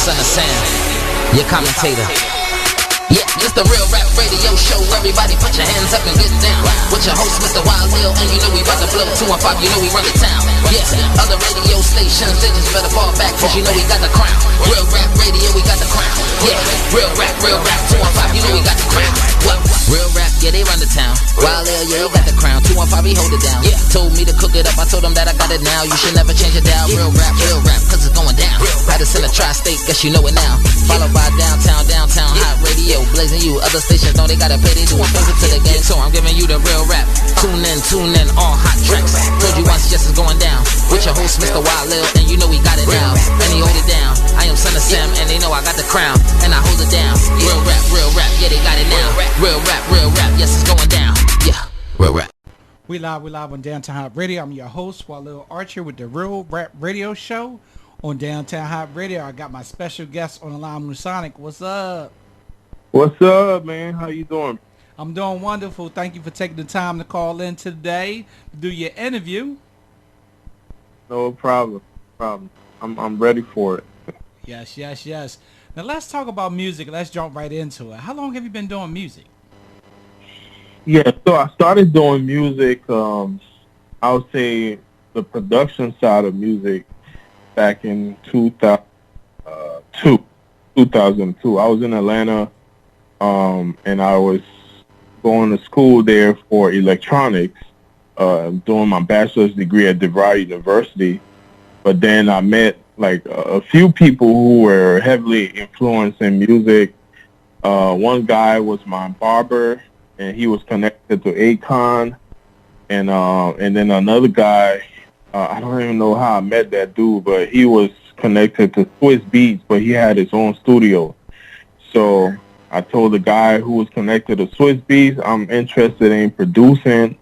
son of Sam, your commentator. Yeah, it's the Real Rap Radio Show. Everybody put your hands up and get down. With your host, Mr. Wild Lil, and you know we about to blow 215, you know we run the town. Yeah, other radio stations, they just better fall back, cause you know we got the crown. Real Rap Radio, we got the crown. Yeah, Real Rap, 215, you know we got the crown. What? Real Rap, yeah, they run the town. Wild Lil, yeah, he got the crown. 215, he hold it down. Yeah, told me to cook it up, I told him that I got it now. You should never change it down. Real Rap, cause it's going down. Had us in a tri-state, guess you know it now. Followed by downtown hot radio. Blazing you, other stations don't they gotta pay, they do a favor to the game. So I'm giving you the real rap. Tune in, all hot tracks. Told you once, just is going down. With your host, Mr. Wild Lil, and you know we got it now. And he hold it down. I am son of Sam, and they know I got the crown, and I hold it down. Real rap, yeah, they got it now. Real rap, yes, it's going down. Yeah, real rap. We live on Downtown Hot Radio. I'm your host, Wild Lil Archer, with the Real Rap Radio Show on Downtown Hot Radio. I got my special guest on the line, Musonic. What's up? What's up, man? How you doing? I'm doing wonderful. Thank you for taking the time to call in today to do your interview. No problem. I'm ready for it. Yes. Now let's talk about music. Let's jump right into it. How long have you been doing music? Yeah, so I started doing music, I would say the production side of music back in 2002. I was in Atlanta, and I was going to school there for electronics, doing my bachelor's degree at DeVry University. But then I met like a few people who were heavily influenced in music. One guy was my barber, and he was connected to Akon, and then another guy, I don't even know how I met that dude, but he was connected to Swiss Beats, but he had his own studio. So I told the guy who was connected to Swiss Beats, I'm interested in producing,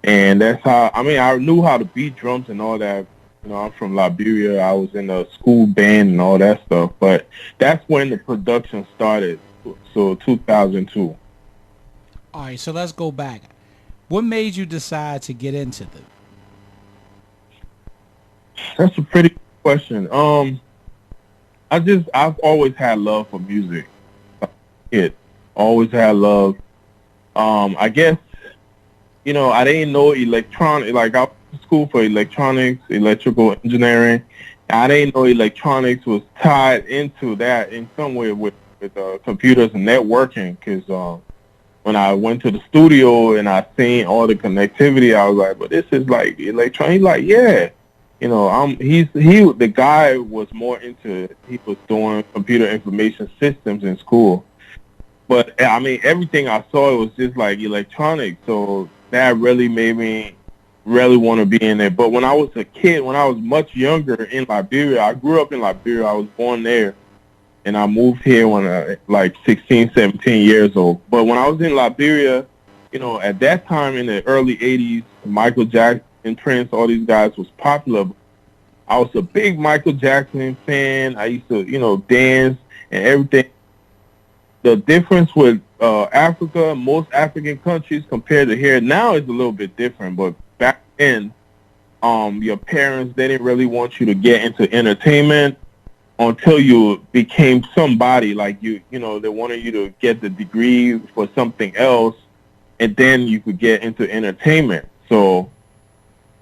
and that's how, I mean, I knew how to beat drums and all that. You know, I'm from Liberia. I was in a school band and all that stuff, but that's when the production started, so 2002. All right, so let's go back. What made you decide to get into them? That's a pretty good question. I've always had love for music. Always had love. I guess, you know, I didn't know electronic. Like, I went to school for electronics, electrical engineering. I didn't know electronics was tied into that in some way with computers and networking, because when I went to the studio and I seen all the connectivity, I was like, but this is like electronic. He's like, yeah. You know, the guy was more into, he was doing computer information systems in school. But, I mean, everything I saw, it was just like electronics. So that really made me really want to be in it. But when I was a kid, when I was much younger in Liberia, I grew up in Liberia. I was born there. And I moved here when I like 16, 17 years old. But when I was in Liberia, you know, at that time in the early 80s, Michael Jackson and Prince, all these guys was popular. I was a big Michael Jackson fan. I used to, you know, dance and everything. The difference with Africa, most African countries compared to here now is a little bit different. But back then, your parents, they didn't really want you to get into entertainment until you became somebody. Like, you know, they wanted you to get the degree for something else, and then you could get into entertainment. So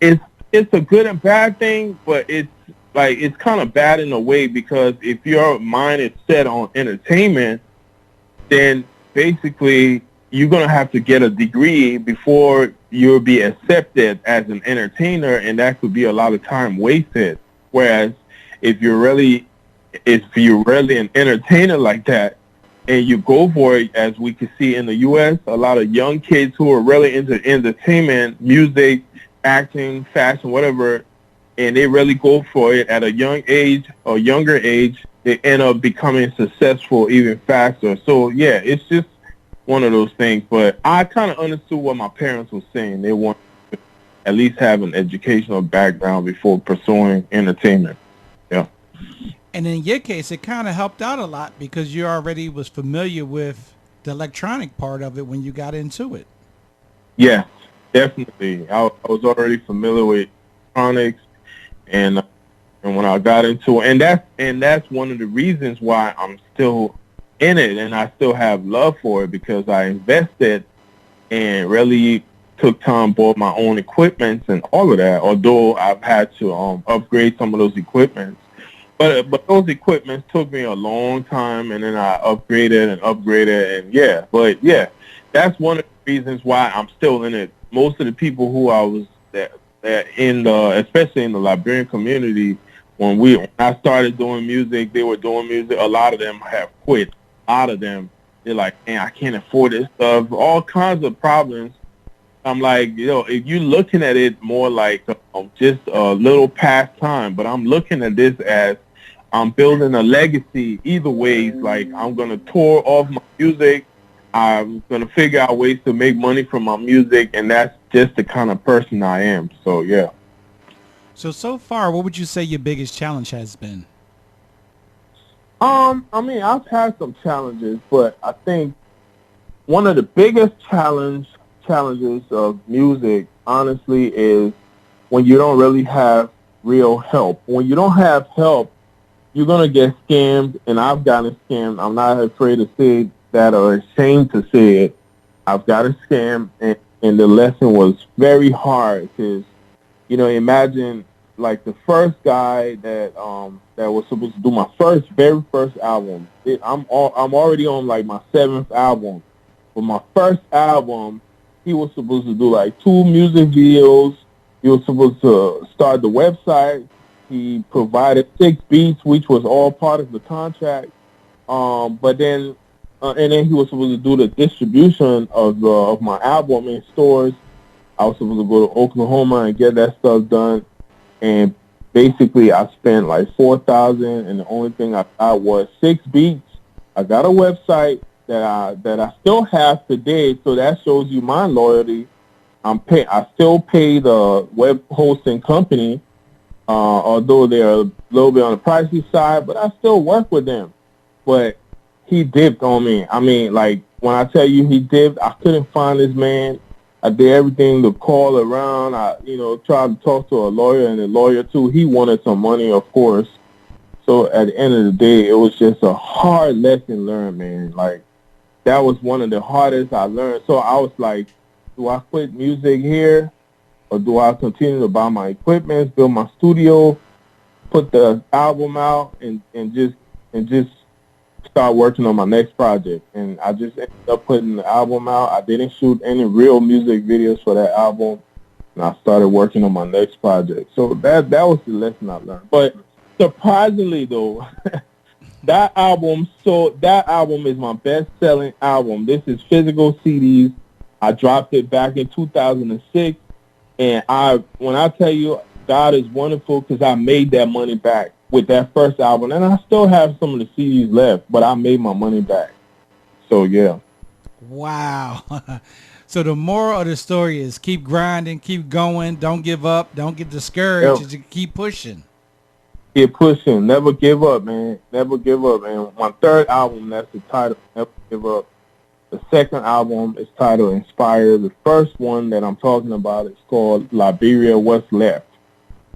it's a good and bad thing, but it's kind of bad in a way, because if your mind is set on entertainment, then basically you're going to have to get a degree before you'll be accepted as an entertainer, and that could be a lot of time wasted. Whereas if you're really an entertainer like that, and you go for it, as we can see in the U.S., a lot of young kids who are really into entertainment, music, acting, fashion, whatever, and they really go for it at a young age or younger age, they end up becoming successful even faster. So, yeah, it's just one of those things. But I kind of understood what my parents were saying. They want to at least have an educational background before pursuing entertainment. Yeah. And in your case, it kind of helped out a lot because you already was familiar with the electronic part of it when you got into it. Yes, definitely. I was already familiar with electronics, and And when I got into it, and that's one of the reasons why I'm still in it, and I still have love for it, because I invested and really took time, bought my own equipment and all of that. Although I've had to upgrade some of those equipments, but those equipments took me a long time, and then I upgraded and upgraded, and yeah, that's one of the reasons why I'm still in it. Most of the people who I was that in the, especially in the Liberian community, when I started doing music, they were doing music. A lot of them have quit. A lot of them, they're like, man, I can't afford this stuff. All kinds of problems. I'm like, if you're looking at it more like just a little pastime, but I'm looking at this as I'm building a legacy. Either way, like I'm gonna tour off my music. I'm gonna figure out ways to make money from my music, and that's just the kind of person I am. So yeah. So far, what would you say your biggest challenge has been? I mean, I've had some challenges, but I think one of the biggest challenges of music, honestly, is when you don't really have real help. When you don't have help, you're gonna get scammed, and I've gotten scammed. I'm not afraid to say that, or ashamed to say it. I've got a scam, and the lesson was very hard, because imagine like the first guy that was supposed to do my very first album. I'm already on like my 7th album, but my first album, he was supposed to do like 2 music videos. He was supposed to start the website. He provided 6 beats, which was all part of the contract. But then, and then he was supposed to do the distribution of my album in stores. I was supposed to go to Oklahoma and get that stuff done, and basically I spent like $4,000, and the only thing I got was 6 beats. I got a website that I still have today, so that shows you my loyalty. I still pay the web hosting company, although they're a little bit on the pricey side, but I still work with them. But he dipped on me. I mean, like, when I tell you he dipped, I couldn't find this man. I did everything to call around. I, tried to talk to a lawyer, and the lawyer, too, he wanted some money, of course. So at the end of the day, it was just a hard lesson learned, man. Like, that was one of the hardest I learned. So I was like, do I quit music here, or do I continue to buy my equipment, build my studio, put the album out, and just start working on my next project? And I just ended up putting the album out. I didn't shoot any real music videos for that album, and I started working on my next project. So that was the lesson I learned. But surprisingly, though, that album is my best-selling album. This is physical CDs. I dropped it back in 2006, and when I tell you God is wonderful, because I made that money back with that first album, and I still have some of the CDs left, but I made my money back. So yeah. Wow. So the moral of the story is keep grinding, keep going, don't give up, don't get discouraged, just keep pushing. Keep pushing, never give up, man. Never give up. And my 3rd album, that's the title, Never Give Up. The 2nd album is titled Inspire. The first one that I'm talking about is called Liberia, What's Left.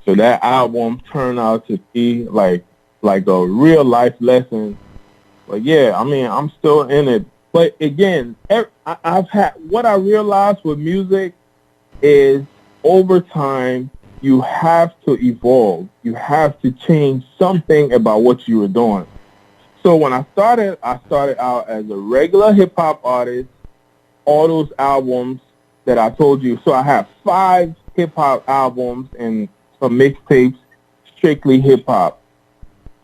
So that album turned out to be like a real life lesson. But yeah, I mean, I'm still in it. But again, what I realized with music is over time, you have to evolve. You have to change something about what you were doing. So when I started out as a regular hip-hop artist, all those albums that I told you. So I have 5 hip-hop albums and some mixtapes, strictly hip-hop.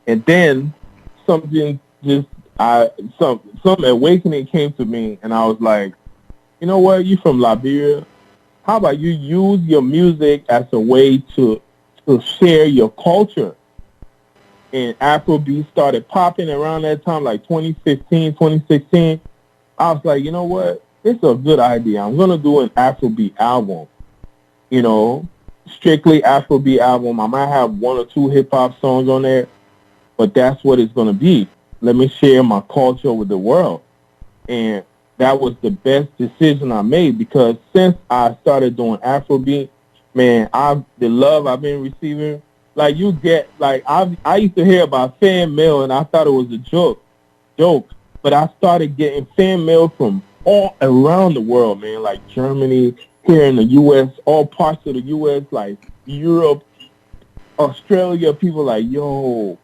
And then some awakening came to me, and I was like, you know what, you from Liberia? How about you use your music as a way to share your culture? And Afro-beat started popping around that time, like 2015, 2016. I was like, you know what? It's a good idea. I'm going to do an Afro-beat album. Strictly Afro-beat album. I might have 1 or 2 hip-hop songs on there, but that's what it's going to be. Let me share my culture with the world. And that was the best decision I made, because since I started doing Afrobeat, man, the love I've been receiving, like you get like I used to hear about fan mail and I thought it was a joke, but I started getting fan mail from all around the world, man, like Germany, here in the U.S., all parts of the U.S., like Europe, Australia. People like, yo,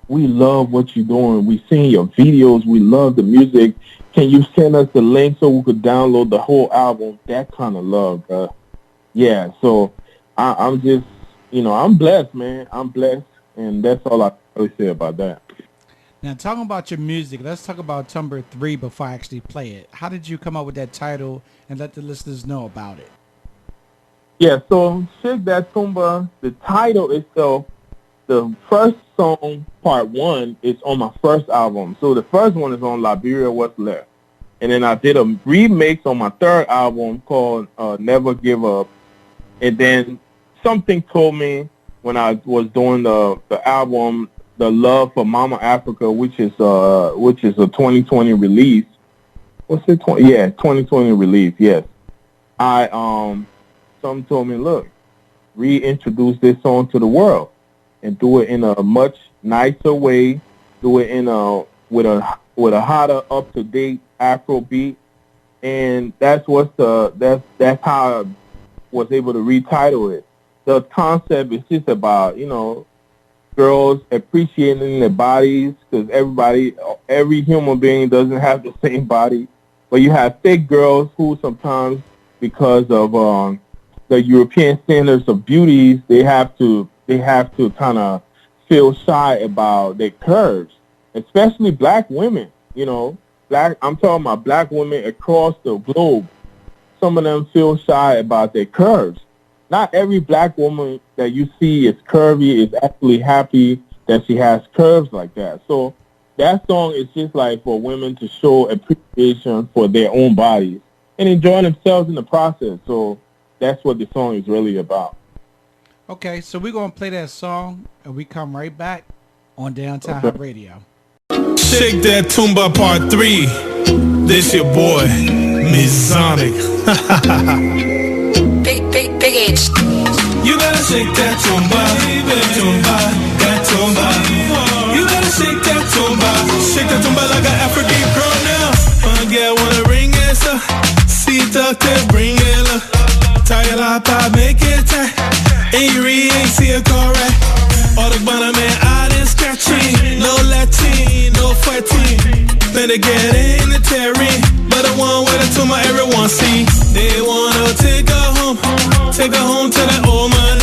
we love what you're doing. We seen your videos. We love the music. Can you send us the link so we could download the whole album? That kind of love, bro. Yeah, so I'm just, I'm blessed, man. I'm blessed, and that's all I really say about that. Now, talking about your music, let's talk about Tumba 3 before I actually play it. How did you come up with that title, and let the listeners know about it? Yeah, so Shake That Tumba, the title itself, the first song, part 1, is on my first album. So the first one is on Liberia, What's Left. And then I did a remix on my third album called Never Give Up. And then something told me when I was doing the album, The Love for Mama Africa, which is a 2020 release. What's it? 2020 release. Yes. Something told me, look, reintroduce this song to the world and do it in a much nicer way. Do it in with a hotter, up to date Afro-beat, and that's how I was able to retitle it. The concept is just about girls appreciating their bodies, because every human being doesn't have the same body. But you have thick girls who sometimes, because of the European standards of beauty, they have to kind of feel shy about their curves, especially black women. I'm talking about black women across the globe. Some of them feel shy about their curves. Not every black woman that you see is curvy is actually happy that she has curves like that. So that song is just like for women to show appreciation for their own bodies and enjoy themselves in the process. So that's what the song is really about. Okay, so we're going to play that song, and we come right back on Downtown Hot Radio. Shake That Tumba Part 3. This your boy, Miss Sonic. Big H. You gotta shake that tumba, that tumba. You gotta shake that tumba like an African girl now. Get wanna ring it, so see doctor bring it up. Tie la pa make it tight. Ain't see a correct. All the bottom man out and scratching. No Latin, no fighting. Better get in the terry. But the one with the tumor everyone see. They wanna take her home to the old man.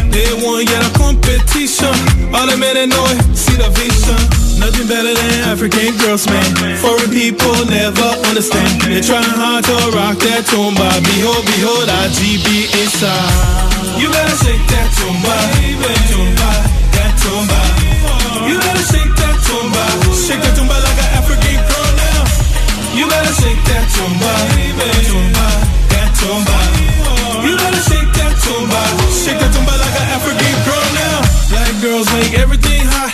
They want get a competition. All the men know it, see the vision. Nothing better than African girls, man. Foreign people never understand. They're trying hard to rock that tumba. Behold, IGB inside. You gotta shake that tumba, that tumba. You gotta shake that tumba. Shake that tumba like an African girl now. You gotta shake that tumba, that tumba. You gotta shake that tumba. Shake that tumba like an African girl now. Black girls make everything hot.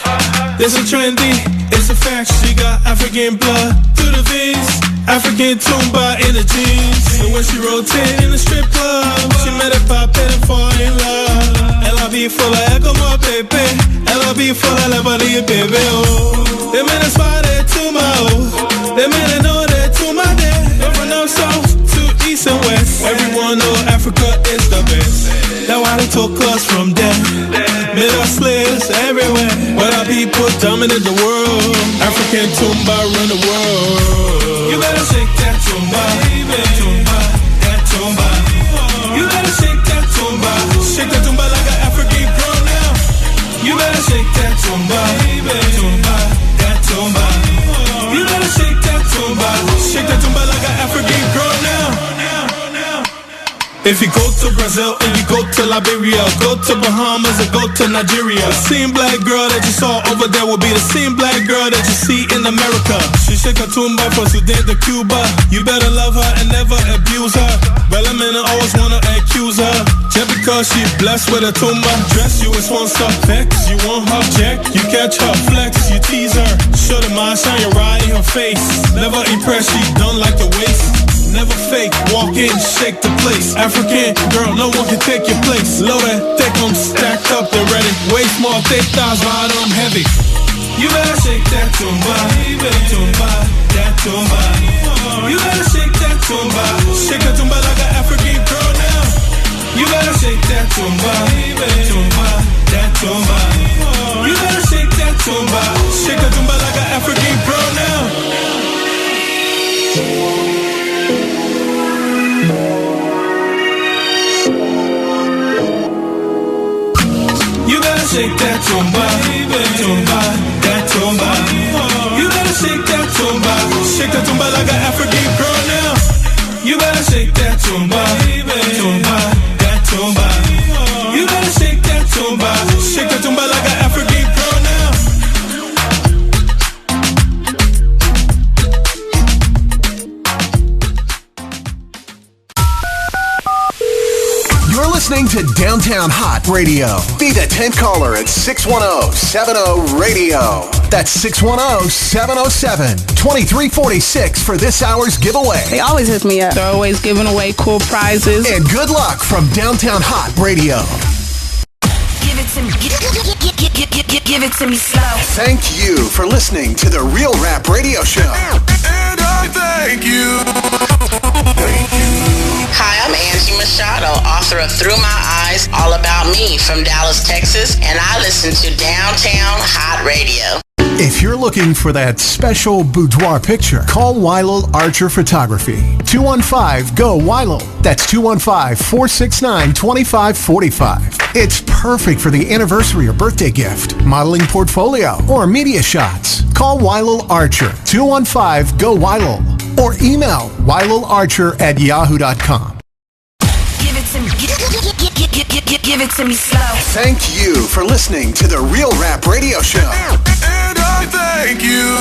This is trendy, it's a fact. She got African blood through the veins, African tumba in the jeans. And when she rotate in the strip club, she met a pop and fall in love. LRB full of echo, my baby. LRB full of Lebanese, baby. Oh, they men inspired to my oh. They men know that to my day. From north, south to east and west. Everyone know Africa is the best. That's why they took us from there. Made us slaves everywhere. But our people dominate the world. African tumba run the world. You better shake that tumba, that tumba. You better shake that tumba. Shake that tumba like an African girl now. You better shake that tumba, that tumba. You better shake that tumba. Shake that tumba like an African girl now. If you go to Brazil and you go to Liberia, go to Bahamas or go to Nigeria, the same black girl that you saw over there will be the same black girl that you see in America. She shake a tumba from Sudan to Cuba. You better love her and never abuse her. Bella men always wanna accuse her just because she blessed with a tumba. Dress you as one vex, you want her check, you catch her flex, you tease her. Show the mind, shine your eye in her face. Never impress, she don't like the waist. never fake. Walk in, shake the place. African girl, no one can take your place. Low that thick, I'm stacked up, they're ready. Waist small, thick thighs, ride on heavy. You better shake that tumba, tumba, that tumba. You better shake that tumba, shake that tumba like an African girl now. You better shake that tumba, tumba, that tumba. You better shake that tumba, shake that tumba like an African girl now. You better shake that tumba, tumba, that tumba. You better shake that tumba, shake that tumba like an African girl now. You better shake that tumba, tumba, that tumba. You better shake that tumba, shake that tumba like an African girl now. You're listening to Downtown Hot Radio. Be the 10th caller at 610-70-RADIO. That's 610-707-2346 for this hour's giveaway. They always hook me up. They're always giving away cool prizes. And good luck from Downtown Hot Radio. Give it to me. Give it to me slow. Thank you for listening to the Real Rap Radio Show. And I thank you. Thank you. Hi, I'm Angie Machado, author of Through My Eyes, All About Me from Dallas, Texas, and I listen to Downtown Hot Radio. If you're looking for that special boudoir picture, call Weilel Archer Photography. 215-GO-WEILEL. That's 215-469-2545. It's perfect for the anniversary or birthday gift, modeling portfolio, or media shots. Call Weilel Archer. 215-GO-WEILEL. Or email weilelarcher@yahoo.com. Give it to me. Give it to me slow. Thank you for listening to the Real Rap Radio Show. And I thank you.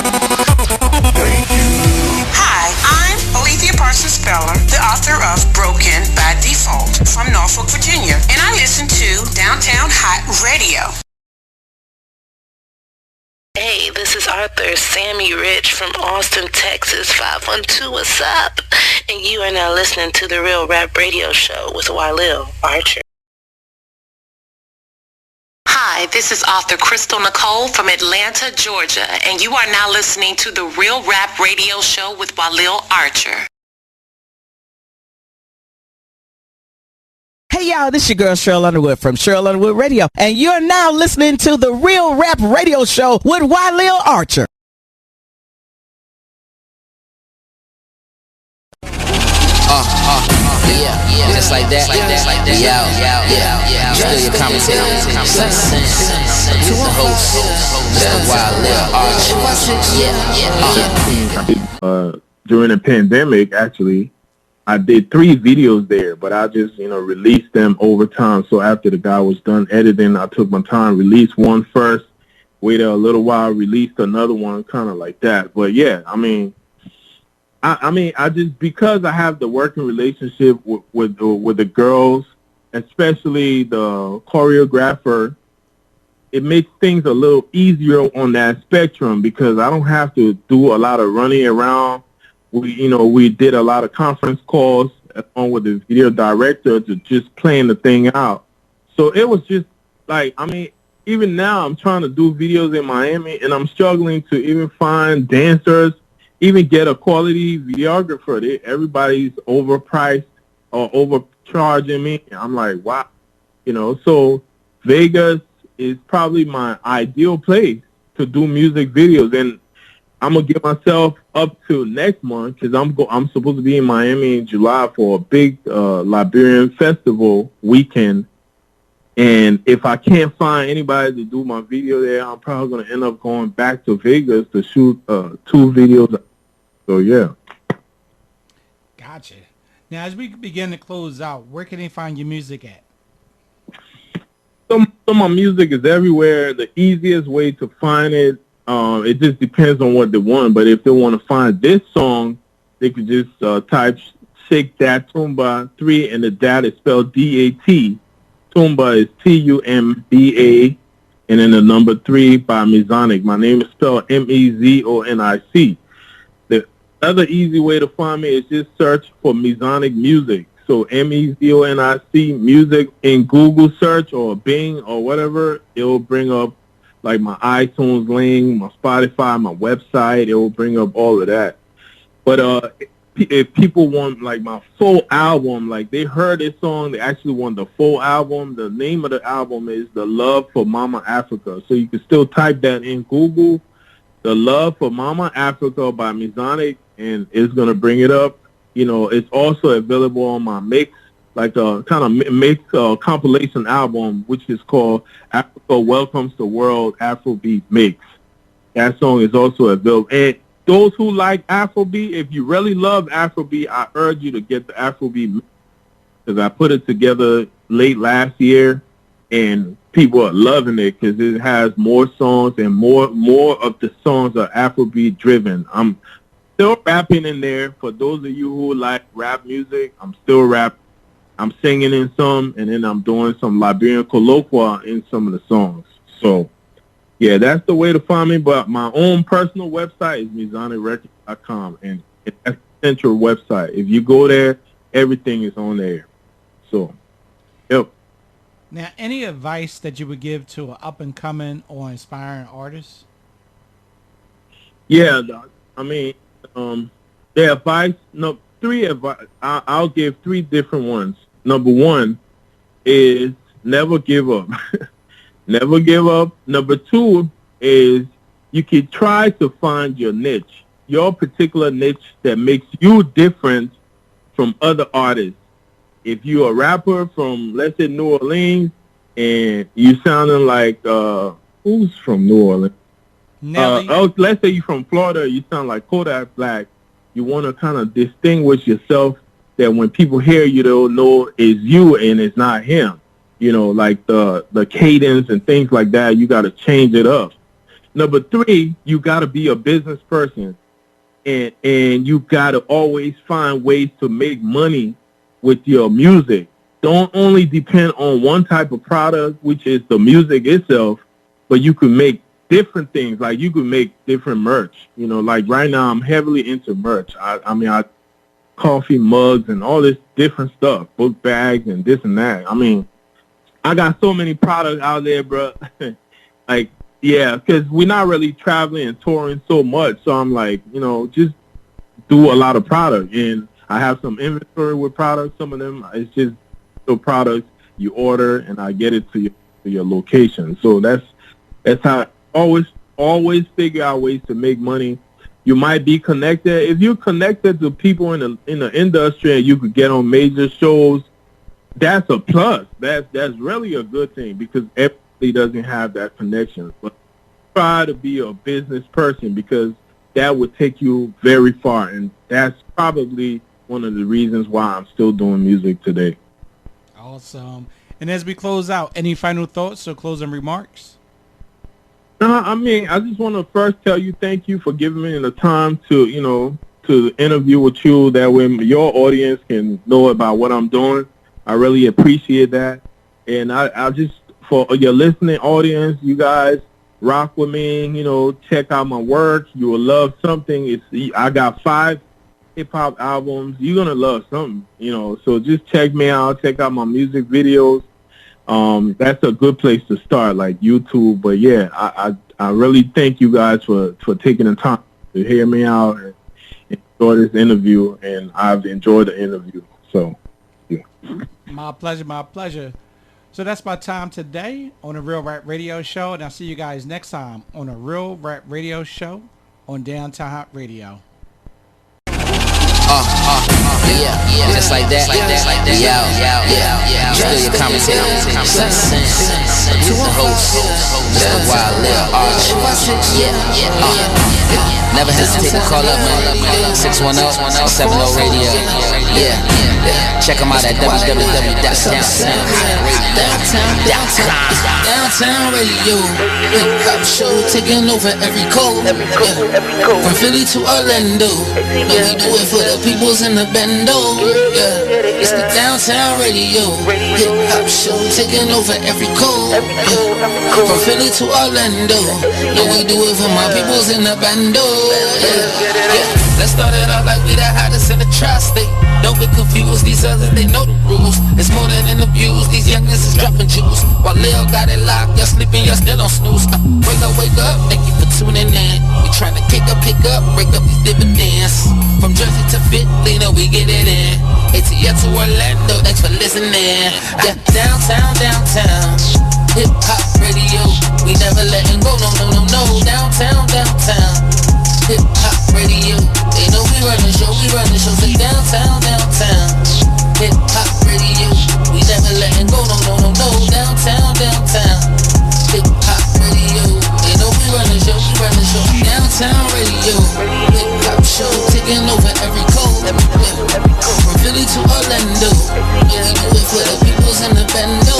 Thank you. Hi, I'm Alethea Parsons Speller, the author of Broken by Default from Norfolk, Virginia, and I listen to Downtown Hot Radio. Hey, this is Arthur Sammy Rich from Austin, Texas, 512, what's up? And you are now listening to the Real Rap Radio Show with Weilel Archer. Hi, this is author Crystal Nicole from Atlanta, Georgia, and you are now listening to the Real Rap Radio Show with Weilel Archer. Hey y'all, this your girl Cheryl Underwood from Cheryl Underwood Radio, and you're now listening to the Real Rap Radio Show with Weilel Archer. Yeah, just like that. Yeah. Still your commentator. He's the host. That's Weilel Archer. During the pandemic, actually, I did 3 videos there, but I just, released them over time. So after the guy was done editing, I took my time, released one first, waited a little while, released another one, kind of like that. But yeah, I just, because I have the working relationship with the girls, especially the choreographer, it makes things a little easier on that spectrum because I don't have to do a lot of running around. We did a lot of conference calls along with the video director to just plan the thing out. So it was just like, even now I'm trying to do videos in Miami and I'm struggling to even find dancers, even get a quality videographer. Everybody's overpriced or overcharging me. I'm like, wow. So Vegas is probably my ideal place to do music videos. And I'm going to give myself up to next month because I'm supposed to be in Miami in July for a big Liberian festival weekend. And if I can't find anybody to do my video there, I'm probably going to end up going back to Vegas to shoot 2 videos. So, yeah. Gotcha. Now, as we begin to close out, where can they find your music at? So my music is everywhere. The easiest way to find it, it just depends on what they want. But if they want to find this song, they could just type Shake Dat Tumba 3, and the dat is spelled D-A-T. Tumba is T-U-M-B-A, and then the number 3 by Mezonic. My name is spelled M-E-Z-O-N-I-C. another easy way to find me is just search for Mezonic Music. So MEZONIC Music in Google search or Bing or whatever. It will bring up like my iTunes link, my Spotify, my website. It will bring up all of that. But if people want like my full album, like they heard this song, they actually want the full album. The name of the album is The Love for Mama Africa. So you can still type that in Google, The Love for Mama Africa by Mezonic, and it's going to bring it up. You know, it's also available on my mix, like a kind of mix compilation album, which is called Africa Welcomes the World Afro-beat Mix. That song is also available. And those who like Afro-beat, if you really love Afro-beat, I urge you to get the Afro-beat mix, because I put it together late last year, and people are loving it because it has more songs, and more of the songs are Afro-beat driven. I'm still rapping in there. For those of you who like rap music, I'm still rapping. I'm singing in some, and then I'm doing some Liberian colloquia in some of the songs. So, yeah, that's the way to find me. But my own personal website is MezonicRecords.com, and it's a central website. If you go there, everything is on there. So, yep. Now, any advice that you would give to an up-and-coming or inspiring artist? Yeah, I mean, the advice, three advice. I'll give three different ones. Number one is never give up. Never give up. Number two is you can try to find your niche, your particular niche that makes you different from other artists. If you're a rapper from, let's say, New Orleans, and you sounding like, who's from New Orleans? Let's say you're from Florida, you sound like Kodak Black. You want to kind of distinguish yourself, that when people hear you, they'll know it's you and it's not him. You know, like the cadence and things like that, you got to change it up. Number three, you got to be a business person, and you got to always find ways to make money with your music. Don't only depend on one type of product, which is the music itself, but you can make different things. Like you could make different merch. You know, like right now I'm heavily into merch. I mean, coffee mugs and all this different stuff, book bags and this and that. I mean, I got so many products out there, bro. Like, yeah, because we're not really traveling and touring so much. So I'm like, you know, just do a lot of product. And I have some inventory with products. Some of them, it's just the products you order, and I get it to your location. So that's how I always figure out ways to make money. You might be connected. If you're connected to people in the industry and you could get on major shows, that's a plus. That's really a good thing, because everybody doesn't have that connection. But try to be a business person, because that would take you very far, and that's probably one of the reasons why I'm still doing music today. Awesome. And as we close out, any final thoughts or closing remarks? I mean, I just want to first tell you thank you for giving me the time to interview with you. That way your audience can know about what I'm doing. I really appreciate that. And I just, for your listening audience, you guys rock with me. You know, check out my work. You will love something. I got 5 hip-hop albums. You're going to love something, you know. So just check me out. Check out my music videos. That's a good place to start, like YouTube. But yeah, I really thank you guys for taking the time to hear me out and enjoy this interview, and I've enjoyed the interview. So, yeah. My pleasure, my pleasure. So that's my time today on the Real Rap Radio Show, and I'll see you guys next time on the Real Rap Radio Show on Downtown Hot Radio. Yeah, just like that. Still your commentator. The host, Mr. Wild Lil Arch. Never hesitate to call up, man. 610-70 Radio. Yeah. Check them out at www.downtownradio.com. Downtown Radio, hip-hop show taking over every code. From Philly to Orlando, but we do it for the peoples in the bando. Yeah, it's the Downtown Radio, hip-hop show taking over every code. From Philly Philly to Orlando. Yeah, we do it for my peoples in the bando. Yeah. Let's start it off like we the hottest in the tri-state. Don't get confused, these others, they know the rules. It's more than an abuse, these youngins is dropping jewels. While Lil got it locked, y'all sleeping, y'all still on snooze. Wake up, thank you for tuning in. We tryna kick up, pick up, break up these dividends. From Jersey to Philly, know we get it in. ATL to Orlando, thanks for listening. Yeah, downtown, hip hop radio, we never letting go, no. Downtown, hip hop radio, they know we run the show, say downtown, hip hop radio, we never letting go, no. Downtown, hip hop radio, they know we run the show, downtown radio, hip hop show, taking over every code, from Philly to Orlando, yeah, we do it for the peoples in the bando.